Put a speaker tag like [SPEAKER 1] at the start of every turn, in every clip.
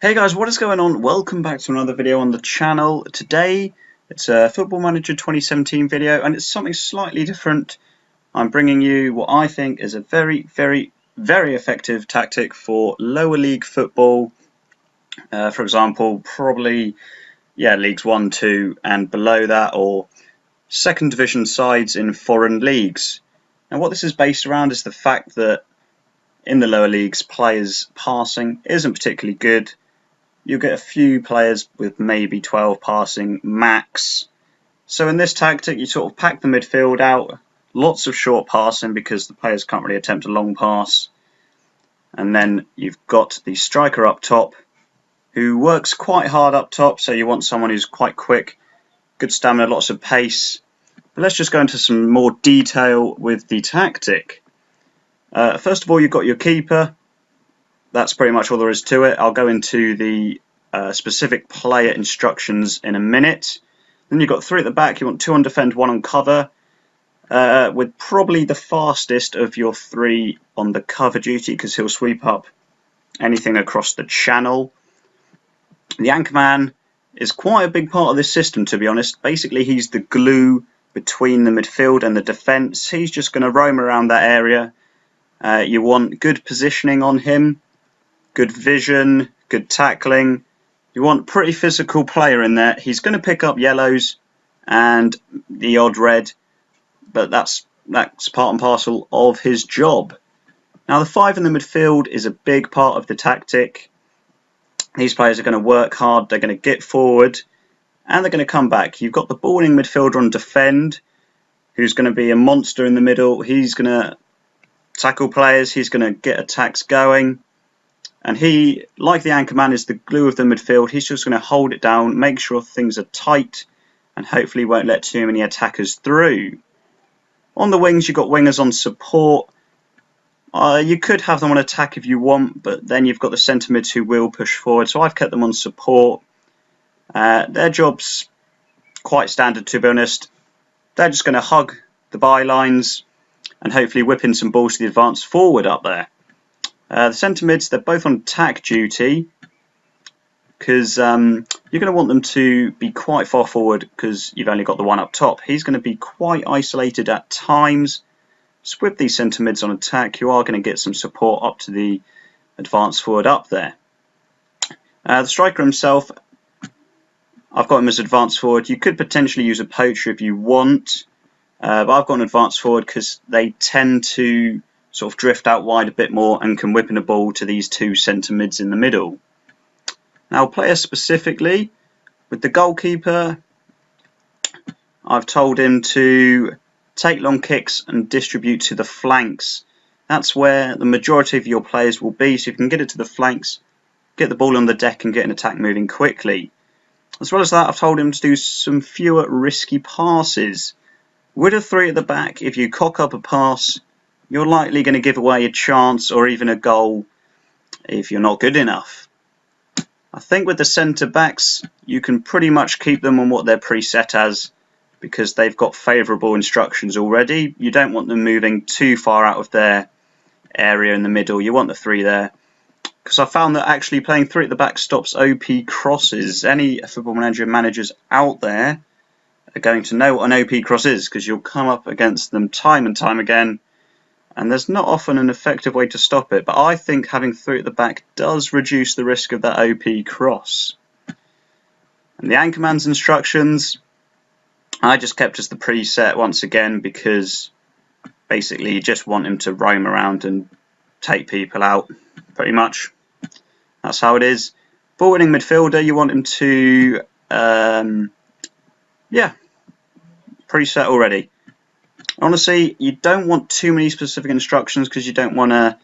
[SPEAKER 1] Hey guys, what is going on? Welcome back to another video on the channel. Today it's a Football Manager 2017 video and it's something slightly different. I'm bringing you what I think is a very effective tactic for lower league football. For example, probably leagues 1, 2 and below that, or second division sides in foreign leagues. And what this is based around is the fact that in the lower leagues players' passing isn't particularly good. You get a few players with maybe 12 passing max. So in this tactic, you sort of pack the midfield out, lots of short passing because the players can't really attempt a long pass. And then you've got the striker up top who works quite hard up top, so you want someone who's quite quick, good stamina, lots of pace. But let's just go into some more detail with the tactic. First of all, you've got your keeper. That's pretty much all there is to it. I'll go into the specific player instructions in a minute. Then you've got 3 at the back. You want 2 on defend, 1 on cover, with probably the fastest of your 3 on the cover duty because he'll sweep up anything across the channel. The anchorman is quite a big part of this system, to be honest. Basically, he's the glue between the midfield and the defence. He's just going to roam around that area. You want good positioning on him, good vision, good tackling. You want a pretty physical player in there. He's going to pick up yellows and the odd red, but that's part and parcel of his job. Now the 5 in the midfield is a big part of the tactic. These players are going to work hard, they're going to get forward, and they're going to come back. You've got the balling midfielder on defend, who's going to be a monster in the middle. He's going to tackle players, he's going to get attacks going. And he, like the anchorman, is the glue of the midfield. He's just going to hold it down, make sure things are tight, and hopefully won't let too many attackers through. On the wings, you've got wingers on support. You could have them on attack if you want, but then you've got the centre mids who will push forward. So I've kept them on support. Their job's quite standard, to be honest. They're just going to hug the bylines and hopefully whip in some balls to the advance forward up there. The centre mids, they're both on attack duty because you're going to want them to be quite far forward because you've only got the one up top. He's going to be quite isolated at times. So with these centre mids on attack, you are going to get some support up to the advance forward up there. The striker himself, I've got him as advance forward. You could potentially use a poacher if you want, but I've got an advance forward because they tend to sort of drift out wide a bit more and can whip in a ball to these 2 centre mids in the middle. Now player specifically, with the goalkeeper, I've told him to take long kicks and distribute to the flanks. That's where the majority of your players will be, so you can get it to the flanks, get the ball on the deck and get an attack moving quickly. As well as that, I've told him to do some fewer risky passes. With a 3 at the back, if you cock up a pass, you're likely going to give away a chance or even a goal if you're not good enough. I think with the centre backs, you can pretty much keep them on what they're preset as because they've got favourable instructions already. You don't want them moving too far out of their area in the middle. You want the 3 there. Because I found that actually playing 3 at the back stops OP crosses. Any Football Manager managers out there are going to know what an OP cross is because you'll come up against them time and time again. And there's not often an effective way to stop it, but I think having 3 at the back does reduce the risk of that OP cross. And the anchorman's instructions, I just kept as the preset once again because basically you just want him to roam around and take people out, pretty much. That's how it is. Ball winning midfielder, you want him to, preset already. Honestly, you don't want too many specific instructions because you don't want to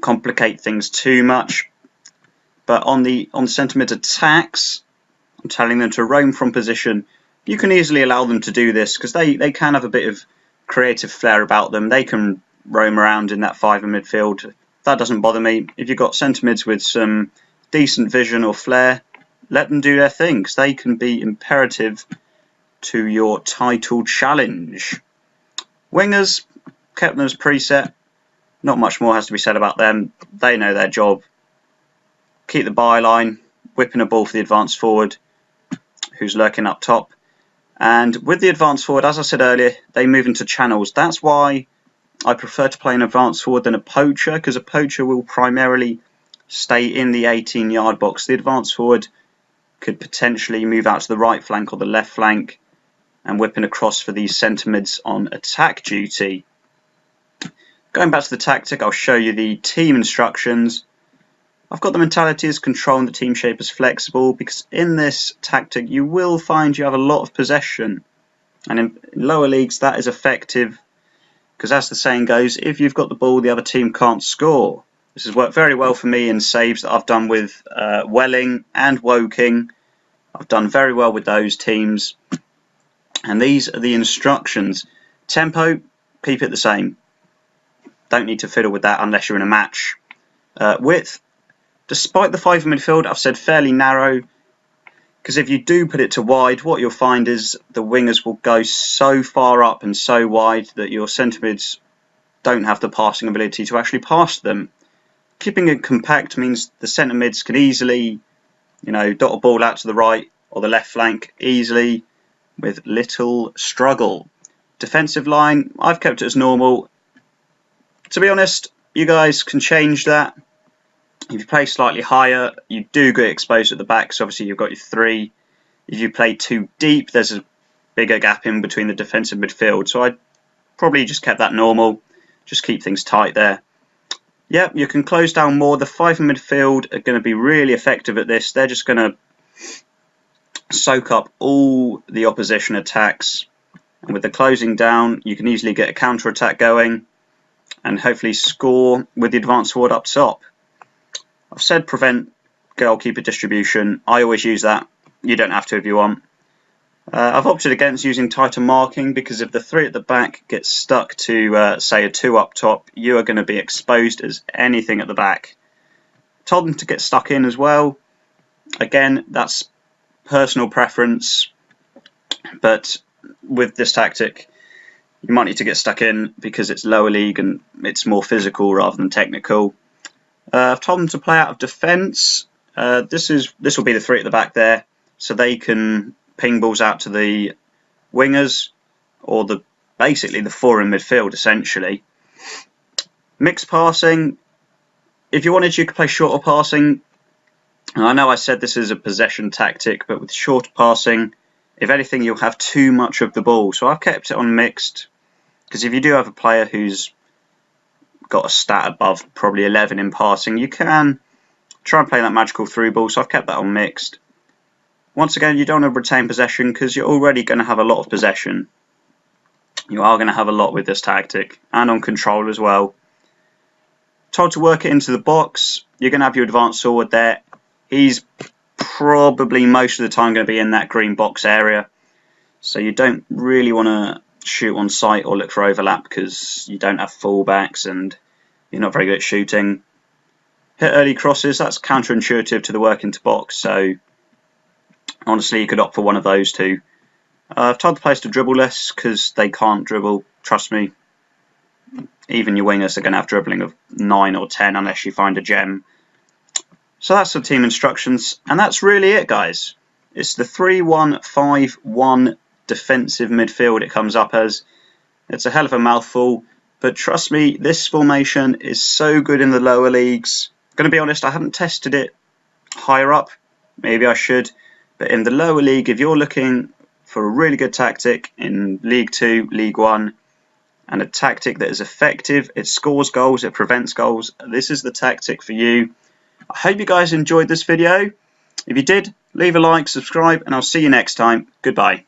[SPEAKER 1] complicate things too much. But on centre mid attacks, I'm telling them to roam from position. You can easily allow them to do this because they can have a bit of creative flair about them. They can roam around in that 5 in midfield. That doesn't bother me. If you've got centre mids with some decent vision or flair, let them do their thing because they can be imperative to your title challenge. Wingers, kept them as preset. Not much more has to be said about them. They know their job. keep the byline, whipping a ball for the advanced forward who's lurking up top. And with the advanced forward, as I said earlier, they move into channels. That's why I prefer to play an advanced forward than a poacher, because a poacher will primarily stay in the 18-yard box. The advanced forward could potentially move out to the right flank or the left flank and whipping across for these centre mids on attack duty. Going back to the tactic, I'll show you the team instructions. I've got the mentality as control and the team shape as flexible, because in this tactic you will find you have a lot of possession, and in lower leagues that is effective, because as the saying goes, if you've got the ball the other team can't score. This has worked very well for me in saves that I've done with Welling and Woking. I've done very well with those teams, and these are the instructions. Tempo, keep it the same, don't need to fiddle with that unless you're in a match. Width, despite the 5 in midfield, I've said fairly narrow, because if you do put it to wide, what you'll find is the wingers will go so far up and so wide that your centre mids don't have the passing ability to actually pass them. Keeping it compact means the centre mids can easily, dot a ball out to the right or the left flank easily with little struggle. Defensive line, I've kept it as normal. To be honest, you guys can change that. If you play slightly higher, you do get exposed at the back, so obviously you've got your 3. If you play too deep, there's a bigger gap in between the defensive midfield, so I'd probably just kept that normal, just keep things tight there. Yep, you can close down more. The 5 in midfield are going to be really effective at this. They're just going to soak up all the opposition attacks, and with the closing down you can easily get a counter attack going and hopefully score with the advanced forward up top. I've said prevent goalkeeper distribution. I always use that. You don't have to if you want. I've opted against using tighter marking, because if the 3 at the back get stuck to say a 2 up top, you are going to be exposed as anything at the back. Told them to get stuck in as well. Again, that's personal preference, but with this tactic you might need to get stuck in because it's lower league and it's more physical rather than technical. I've told them to play out of defence. This will be the 3 at the back there, so they can ping balls out to the wingers, or basically the 4 in midfield essentially. Mixed passing, if you wanted you could play shorter passing. And I know I said this is a possession tactic, but with shorter passing, if anything, you'll have too much of the ball. So I've kept it on mixed, because if you do have a player who's got a stat above probably 11 in passing, you can try and play that magical through ball, so I've kept that on mixed. Once again, you don't want to retain possession because you're already going to have a lot of possession. You are going to have a lot with this tactic, and on control as well. Told to work it into the box. You're going to have your advanced forward there. He's probably most of the time going to be in that green box area, so you don't really want to shoot on sight or look for overlap because you don't have fullbacks and you're not very good at shooting. Hit early crosses, that's counterintuitive to the work into box, so honestly you could opt for one of those two. I've told the players to dribble less because they can't dribble, trust me. Even your wingers are going to have dribbling of 9 or 10 unless you find a gem. So that's the team instructions, and that's really it, guys. It's the 3-1-5-1 defensive midfield it comes up as. It's a hell of a mouthful, but trust me, this formation is so good in the lower leagues. I'm going to be honest, I haven't tested it higher up. Maybe I should. But in the lower league, if you're looking for a really good tactic in League 2, League 1, and a tactic that is effective, it scores goals, it prevents goals, this is the tactic for you. I hope you guys enjoyed this video. If you did, leave a like, subscribe, and I'll see you next time. Goodbye.